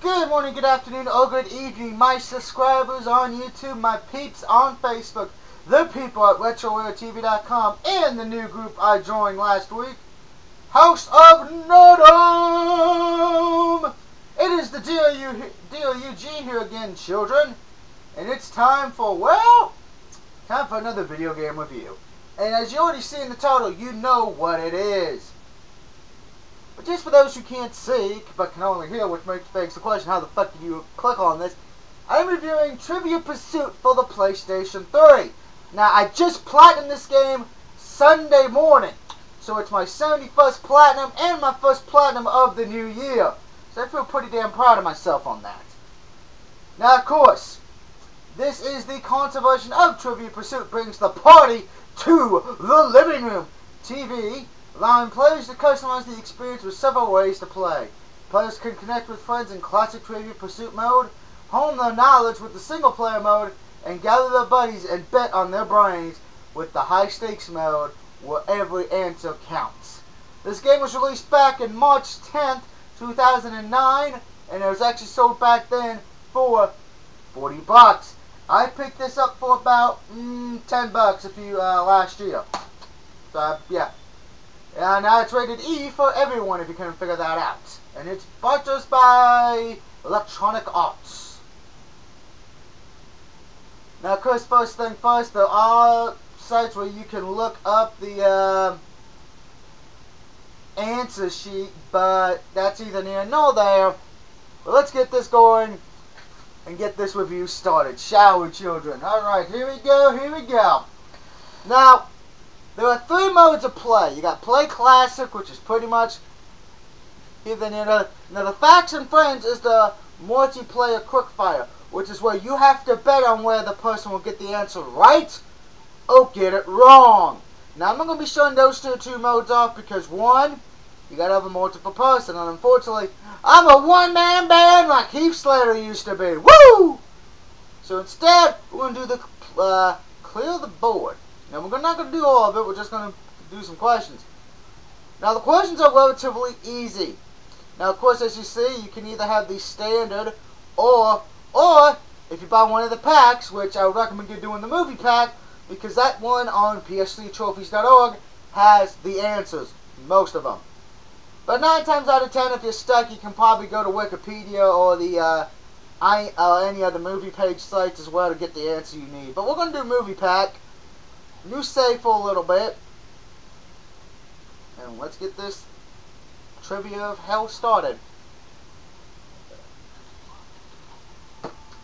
Good morning, good afternoon, or good evening, my subscribers on YouTube, my peeps on Facebook, the people at RetroWareTV.com, and the new group I joined last week, House of Nerdom! It is the DOUG here again, children, and it's time for, time for another video game review. And as you already see in the title, you know what it is. But just for those who can't see, but can only hear, which begs the question, how the fuck did you click on this? I'm reviewing Trivia Pursuit for the PlayStation 3. Now, I just platinumed this game Sunday morning. So it's my 71st platinum and my first platinum of the new year. So I feel pretty damn proud of myself on that. Now, of course, this is the console version of Trivia Pursuit, brings the party to the living room. TV, allowing players to customize the experience with several ways to play. Players can connect with friends in classic Trivia Pursuit mode, hone their knowledge with the single player mode, and gather their buddies and bet on their brains with the high stakes mode where every answer counts. This game was released back in March 10th, 2009, and it was actually sold back then for $40. I picked this up for about $10 if you last year. So yeah. Now it's rated E for everyone if you couldn't figure that out. And it's brought to us by Electronic Arts. Now of course, first thing first, there are sites where you can look up the answer sheet, but that's either near nor there. But let's get this going and get this review started, shall we, children? Alright, here we go, here we go. Now, there are three modes of play. You got Play Classic, which is pretty much either near now the Facts and Friends is the multiplayer quickfire, which is where you have to bet on where the person will get the answer right or get it wrong. Now I'm not going to be showing those two modes off because one, you got to have a multiple person, and unfortunately, I'm a one-man band like Heath Slater used to be. Woo! So instead, we're going to do the clear the board. Now we're not going to do all of it, we're just going to do some questions. Now the questions are relatively easy. Now of course, as you see, you can either have the standard or if you buy one of the packs, which I would recommend you doing the movie pack, because that one on ps3trophies.org has the answers, most of them. But 9 times out of 10, if you're stuck, you can probably go to Wikipedia or the any other movie page sites as well to get the answer you need. But we're going to do movie pack. New save for a little bit, and let's get this trivia of hell started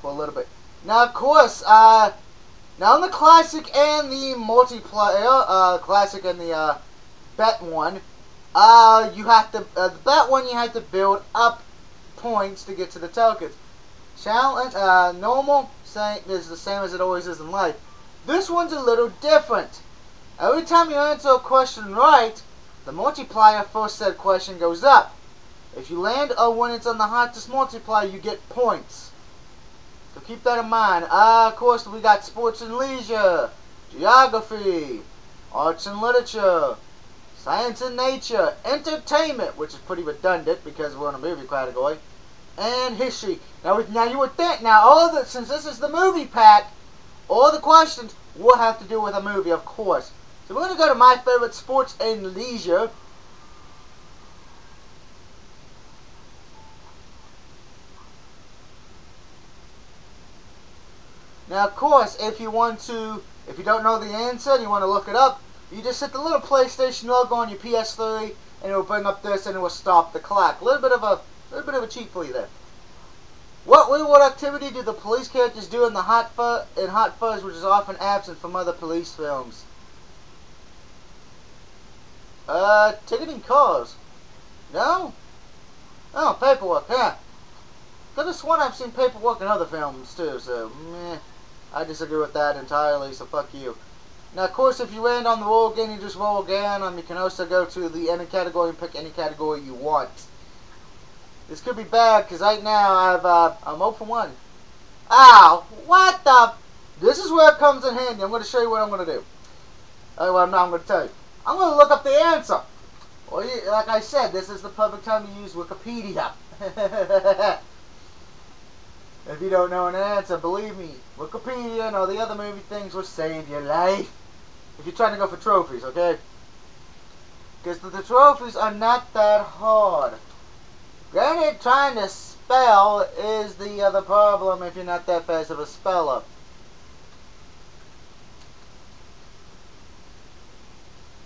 for a little bit. Now, of course, now in the classic and the multiplayer, classic and the bet one, you have to the bet one you have to build up points to get to the tokens. Challenge, normal, saying is the same as it always is in life. This one's a little different. Every time you answer a question right, the multiplier for said question goes up. If you land or when it's on the hottest multiplier, you get points. So keep that in mind. Of course, we got sports and leisure, geography, arts and literature, science and nature, entertainment, which is pretty redundant because we're in a movie category, and history. Now you would think, since this is the movie pack, all the questions will have to do with a movie, of course. So we're going to go to my favorite, sports and leisure. Now, of course, if you don't know the answer and you want to look it up, you just hit the little PlayStation logo on your PS3, and it will bring up this, and it will stop the clock. A little bit of a cheat for you there. What reward activity do the police characters do in Hot Fuzz, which is often absent from other police films? Ticketing cars. No? Oh, paperwork, yeah. Could have sworn I've seen paperwork in other films too, so meh. I disagree with that entirely, so fuck you. Now, of course, if you land on the roll again, you just roll again. You can also go to the any category and pick any category you want. This could be bad, because right now I'm 0 for 1. Ow! What the? This is where it comes in handy. I'm going to show you what I'm going to do. Well, I'm going to tell you. I'm going to look up the answer. Well, like I said, this is the perfect time to use Wikipedia. If you don't know an answer, believe me, Wikipedia and all the other movie things will save your life. If you're trying to go for trophies, okay? Because the trophies are not that hard. Granted, trying to spell is the other problem if you're not that fast of a speller.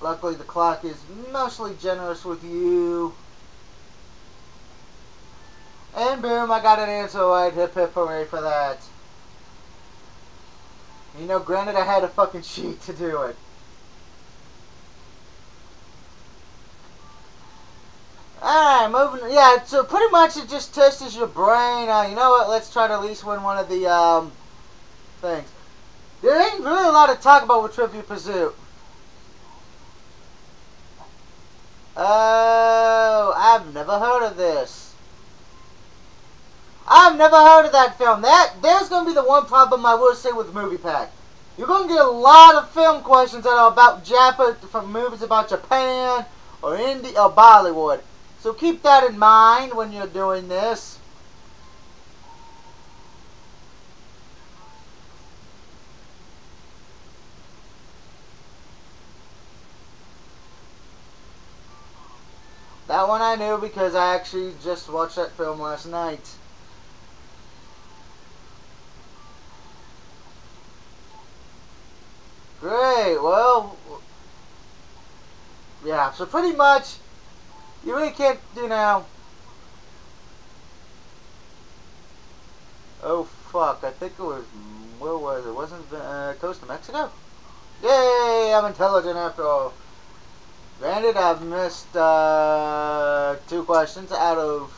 Luckily, the clock is mostly generous with you. And boom, I got an answer right. Hip hip hooray for that. You know, granted, I had a fucking sheet to do it. Alright, moving. Yeah, so pretty much it just tests your brain. You know what? Let's try to at least win one of the things. There ain't really a lot to talk about with Trivial Pursuit. Oh, I've never heard of this. I've never heard of that film. There's going to be the one problem I will say with Movie Pack. You're going to get a lot of film questions that are about from movies about Japan or India or Bollywood. So keep that in mind when you're doing this. That one I knew because I actually just watched that film last night. Great, well, yeah, so pretty much, you really can't do now. Oh fuck, I think it was, where was it? Wasn't Coast of Mexico? Yay, I'm intelligent after all. Granted, I've missed 2 questions out of,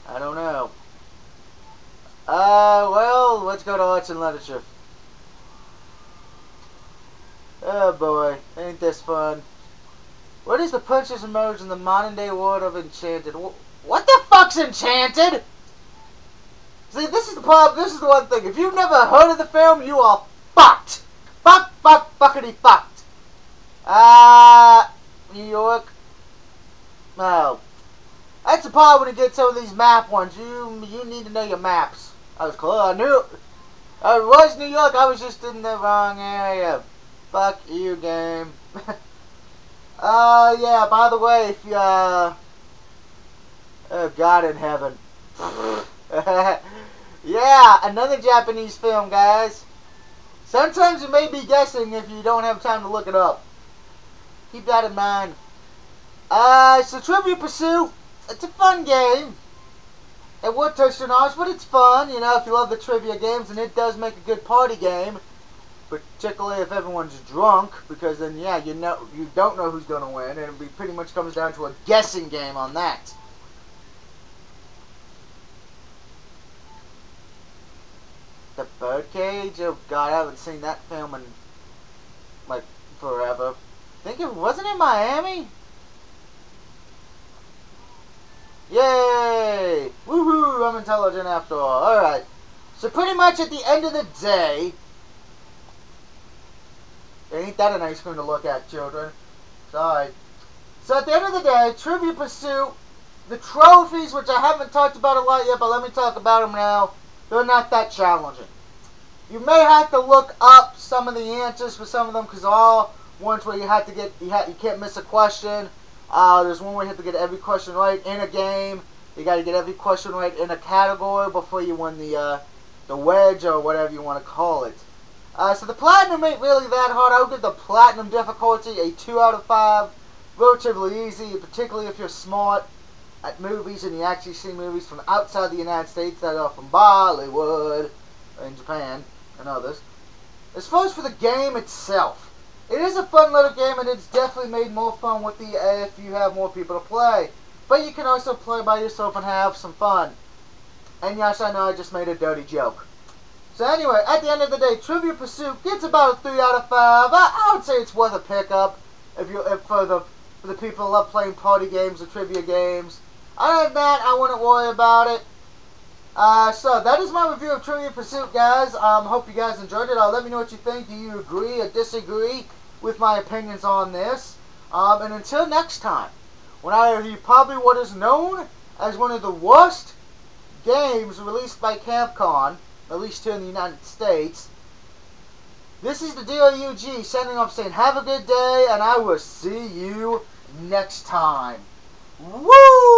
I don't know. Well, let's go to arts and literature. Oh boy, ain't this fun. What is the punches emerged in the modern day world of Enchanted? What the fuck's Enchanted? See, this is the problem, this is the one thing. If you've never heard of the film, you are fucked. Fuckity fucked. New York. No. That's the problem when you get some of these map ones. You need to know your maps. I was close. I knew it was New York. I was just in the wrong area. Fuck you, game. Yeah, by the way, if you, oh, God in heaven. Yeah, another Japanese film, guys. Sometimes you may be guessing if you don't have time to look it up. Keep that in mind. So Trivial Pursuit, it's a fun game. It would touch your knowledge, but it's fun, you know, if you love the trivia games, and it does make a good party game. Particularly if everyone's drunk, because then, yeah, you don't know who's going to win, and it pretty much comes down to a guessing game on that. The Birdcage? Oh God, I haven't seen that film in, like, forever. I think it wasn't in Miami? Yay! Woohoo! I'm intelligent after all. Alright. So pretty much at the end of the day, ain't that a nice thing to look at, children? Sorry. So at the end of the day, Trivial Pursuit, the trophies, which I haven't talked about a lot yet, but let me talk about them now. They're not that challenging. You may have to look up some of the answers for some of them, because all ones where you have to get, you can't miss a question. There's one where you have to get every question right in a game. You got to get every question right in a category before you win the wedge or whatever you want to call it. So the platinum ain't really that hard. I would give the platinum difficulty a 2 out of 5. Relatively easy, particularly if you're smart at movies and you actually see movies from outside the United States that are from Bollywood and Japan and others. As far as for the game itself, it is a fun little game, and it's definitely made more fun with if you have more people to play. But you can also play by yourself and have some fun. And yes, I know I just made a dirty joke. So anyway, at the end of the day, Trivial Pursuit gets about a 3 out of 5. I would say it's worth a pickup for the people who love playing party games or trivia games. Other than that, I wouldn't worry about it. So that is my review of Trivial Pursuit, guys. Hope you guys enjoyed it. Let me know what you think. Do you agree or disagree with my opinions on this? And until next time, when I review probably what is known as one of the worst games released by Capcom, at least here in the United States. This is the DOUG signing off saying have a good day, and I will see you next time. Woo!